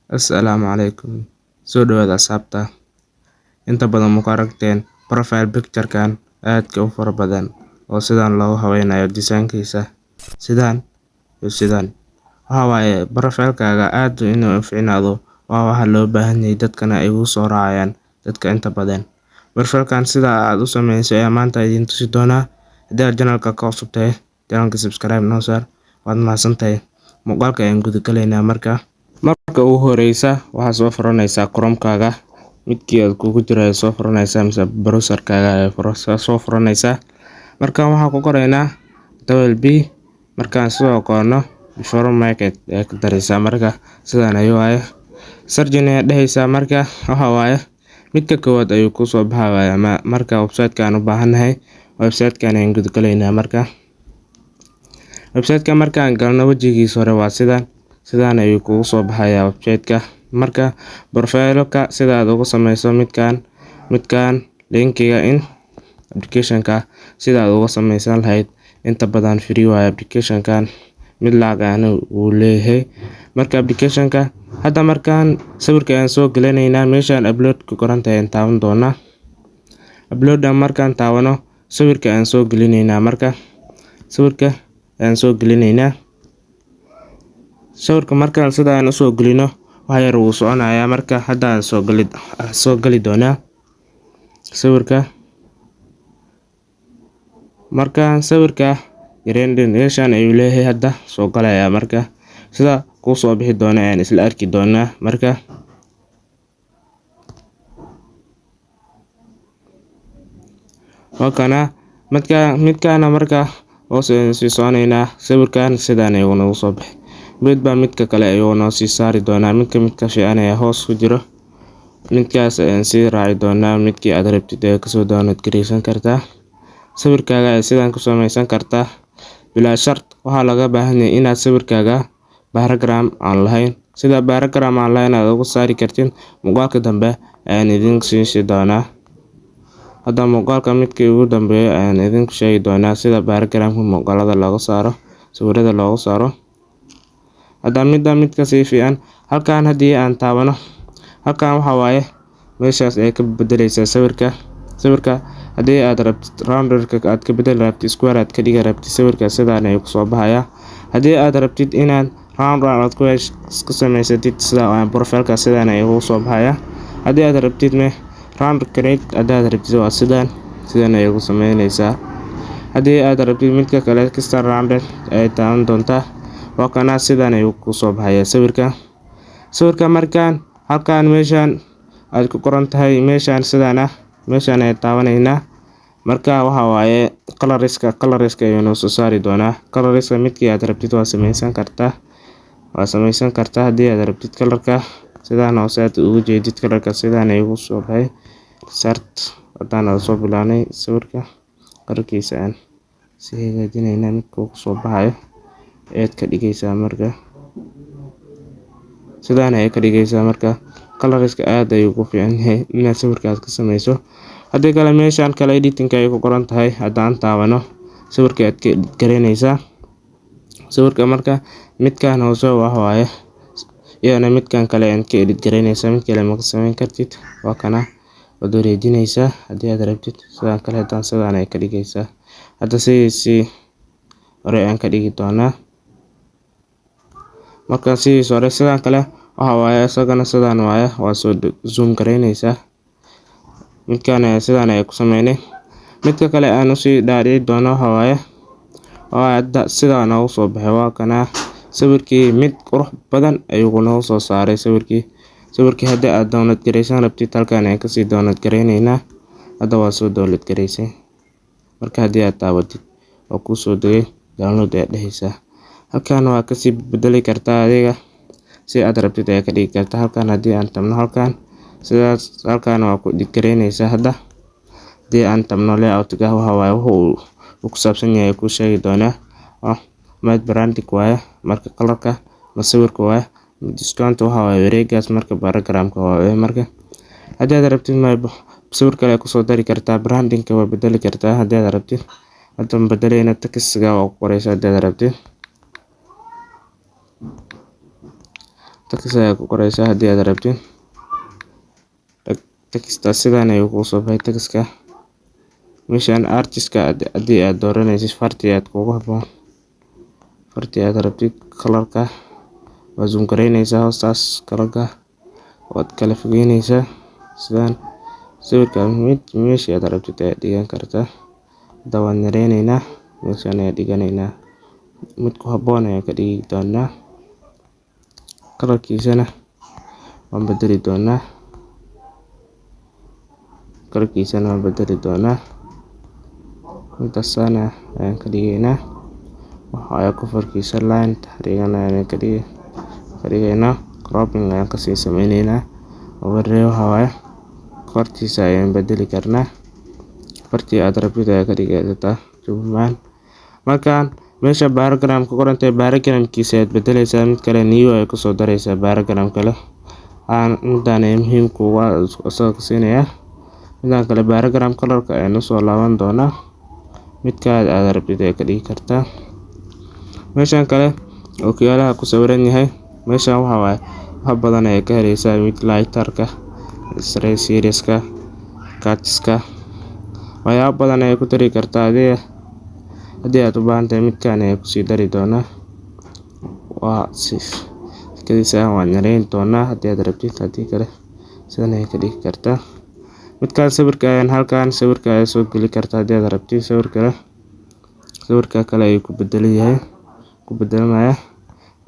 Assalaamu calaykum. Soo dhawaada asxaabta. Inta badan ma ku aragteen profile picture-kan aadka u fara badan oo sidaan loogu haweynayo design-kiisa. Sidaan iyo sidaan. Waxa waaye profile-kaaga aad inuu fiicnaado waa waxa loo baahan yahay dadkana ay ugu soo raacayaan dadka inta badan. Profile-kan sida aad u sameeyso ayaa maanta idiin tusi doonaa. Haddii aad channel-ka ka cusub tahay, channel-ka subscribe noo saar. Waad mahadsantahay. Muuqaalka ayaan guda galaynaa marka ugu horeysa waxaad soo furanaysaa Chrome-kaaga midkii aad kugu jiray soo furanaysaa mise browser-kaaga ay soo furanaysaa. Markaan waxaan ku qoraynaa WP markaan soo qorno before market ee ka daraysaa marka sidaan ayuu waaye. Search-in ayaa dhehaysaa marka waxa waaye midka koowaad ayuu ku soo baxayaa marka website-ka aan u baahanahay. Website-kan ayaan guda galaynaa marka. Website-ka markaan galno wajigiisa hore waa sidaan ayuu kugu soo baxayaa website-ka. Marka profile-ka sida aad ugu sameyso midkaan linkiga in application-ka sida aad ugu sameysan lahayd inta badan free waaye application-kan mid lacag ahna wuu leeyahay. Marka application-ka hadda markaan sawirka ayaan soo gelinaynaa meeshaan upload ku qoran tahay ayaan taaban doonaa. Upload markaan taabano sawirka ayaan soo gelinaynaa marka sawirka ayaan soo gelinaynaa. Sawirka markaan sidaan u soo gelino wax yar wuu soconayaa marka hadda aan soo gali doonaa sawirka. Markaan sawirka meeshaan ayuu leeyahay hadda soo galayaa marka sida ku soo bixi doona ayaan isla arki doonaa marka. Wakana midkaan marka hoos ayaan sii soconaynaa sawirkan sidaan ayuu nagu soo bixi. Midka kale ayuu noo sii saari doonaa midka fiican ayaa hoos ku jiro. Midkaas ayaan sii raaci doonaa midkii aad rabtid ee kasoo download gareysan kartaa. Sawirkaaga ayaa sidaan ku sameysan kartaa. Bilaa shart waxaa laga baahan yahay inaad sawirkaaga background aan lahayn. Sida background aan lahayn aad ugu saari kartid muuqaalka dambe ayaan idin siin doonaa. Hadda muuqaalka midkii ugu dambeeyay ayaan idin sheegi doonaa sida background muuqaalada looga saaro, sawirada looga saaro. Hadda midka sii fiican halkaan haddii aan taabano halkaan waxa waaye meeshaas ay ka bedelaysaa sawirka haddii aad rabtid round-ka aad ka bedeli rabtid square aad ka dhigi rabtid sawirka sidaan ayuu ku soo baxayaa. Haddii aad rabtid inaad round aad ku sameysatid sida profile-ka sidaan ayuu ku soo baxayaa. Haddii aad rabtid round create haddii aad rabtid waa sidaan ayuu ku sameynaysaa. Haddii aad rabtid midka kale custom rounded ay taaban doontaa waa kana sidaan ayuu ku soo baxayaa sawirka markaan halkaan meeshaan aad ku qoran tahay meeshaan ay taabanaynaa marka waxa waaye coloriska ayuu noo soo saari doonaa. Coloriska midkii aad rabtid waa sameysan kartaa haddii aad rabtid colorka sidaan hoose aad ugu jeedid colorka sidaan ayuu ku soo baxay. Start haddaan soo bilaabnay sawirka colorkiisa aan si hagaajinaynaa midka uu ku soo baxayo aad ka dhigaysaa marka sidaan ay ka dhigaysaa marka coloriska aad ayuu ku fiican yahay inaad sawirkaas ka sameyso. Haddii kale meeshaan kale editing ay ku qoran tahay haddaan taabano sawirka aad ka edit gareynaysaa. Sawirka marka midkaan hoose waxa waaye iyana midkaan kale aad ka edit gareynaysaa mid kale ma ka sameyn kartid waa kana waad wareejinaysaa haddii aad rabtid sidaan kale sidaan ay ka dhigaysaa. Hadda si hore aan ka dhigi doonaa marka hore sidaan kale waxa waaye isagana sidaan waaye waa soo zoom gareynaysaa. Midkaan sidaan ay ku sameynay midka kale aan usii dhaadhici doono waxa waaye hadda sidaan ugu soo baxay waa kana sawirkii mid qurux badan ayuu noo soo saaray sawirkii haddii aad download gareysan rabtid halkaan ayaan kasii download gareynaynaa. Hadda waa soo download gareysay marka haddii aad taabatid waa kuu soo degay download ayaa dhehaysaa. Halkaan waa kasii bedeli kartaa adiga si aad rabtid ayaa ka dhigi kartaa. Halkaan haddii aan tabno sidaas halkaan waa ku edit gareynaysaa. Hadda haddii aan tabno layout-ka waxa waaye wuxuu ku saabsan yahay ku sheegi doonaa branding waaye marka colorka sawirka waaye discount waxa waaye wareegaas marka background-ka waaye marka haddii aad rabtid sawir kale ku soo dari kartaa branding-ka waa bedeli kartaa haddii aad rabtid. Hadda bedelayna text-ga waa ku qoraysaa haddii aad rabtid. text ayaa ku qoraysaa haddii aad rabtid. Texta sidaan ayuu kugu soo baxay textka. Meeshaan artist-ka haddii aad dooranaysid fartii aad kugu habboon, fartii aad rabtid kalarka waa zoom gareynaysaa, hoostaas kalarka waad kala fogeynaysaa sidaan. Sawirka meeshii aad rabtid ayaad dhigan kartaa. Hadda waan yareynaynaa, meeshaan ayaa dhiganaynaa, mid ku habboon ayaan ka dhigi doonaa. Kalarkiisana waan bedeli doonaa, intaasana ayaan ka dhigaynaa. Waxaa coverkiisa line xariiqan ayaan ka dhigaynaa. Cropping ayaan kasii sameynaynaa. Overlay waxaa waaye fartiisa ayaan bedeli karnaa, fartii aad rabtid ayaa ka dhigi kartaa jubbaland. Markaan meesha background ku qoran tahay background-kiisa ayaad bedelaysaa, mid kale new ay kusoo daraysaa background kale. Intaan ay muhiim kuugu soo siinayaa. Midaan kale background colorka ayaan usoo laaban doonaa, midka aad rabtid ayaa ka dhigi kartaa. Meeshaan kale ookiyaalaha ku sawiran yahay, meeshaan waxaa waaye wax badan ayaa ka helaysaa, mid lighter-ka, X-ray series-ka, cuts-ka, waxyaabo badan ayaa ku dari kartaa. Haddii aad u baahan tahay midkaan ayaa kusii dari doonaa. Waa kadiisa waan yareyn doonaa haddii aad rabtid, haddii kale sidan ayaa ka dhigi kartaa. Midkaan sawirka ayaan halkaan sawirka ayaa soo geli kartaa haddii aad rabtid. Sawirka kale ayuu ku bedelmayaa.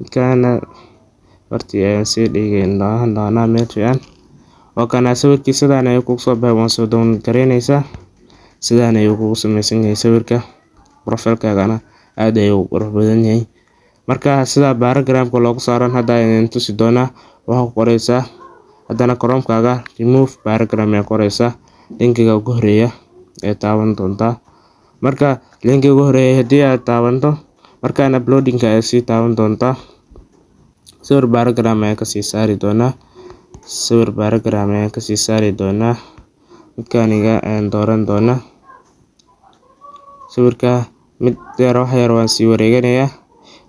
Midkaana fartii ayaan sii dhigayn doonaa meel fiican. Waa kana sawirkii sidaan ayuu kugu soo baxay. Waan soo download gareynaysaa. Sidaan ayuu kugu samaysan yahay sawirka. Profile-kaagana aad ayuu u qurux badan yahay. Marka sida background-ka loogu saaran hadda ayaan tusi doonaa. Waxaa ku qoraysaa haddana Chrome-kaaga remove background ayaa qoraysaa. Linkiga ugu horeeya ee taaban doontaa. Marka linkiga ugu horeeya haddii aad taabanto, markaan uploading-ka ayaa sii taaban doontaa. Sawir background ayaan kasii saari doonaa. Midkaaniga ayaan dooran doonaa. Sawirka mid yar wax yar waan sii wareeganayaa.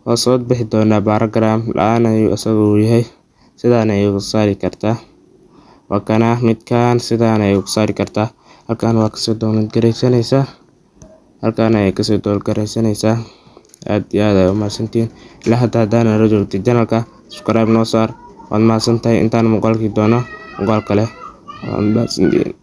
Waa soo bixi doonaa background la'aan ayuu asagu yahay. Sidaan ayuu ku saari kartaa. Waa kana midkaan sidaan ayuu ku saari kartaa. Halkaan waa kasoo download gareysanaysaa. Aad iyo aad ayay u mahadsantihiin. Ilaa hadda haddaan la joogtay channel-ka, subscribe noo saar. Waad mahadsantahay. Intaan muuqaalkii doono muuqaal kale. Waad mahadsantihiin.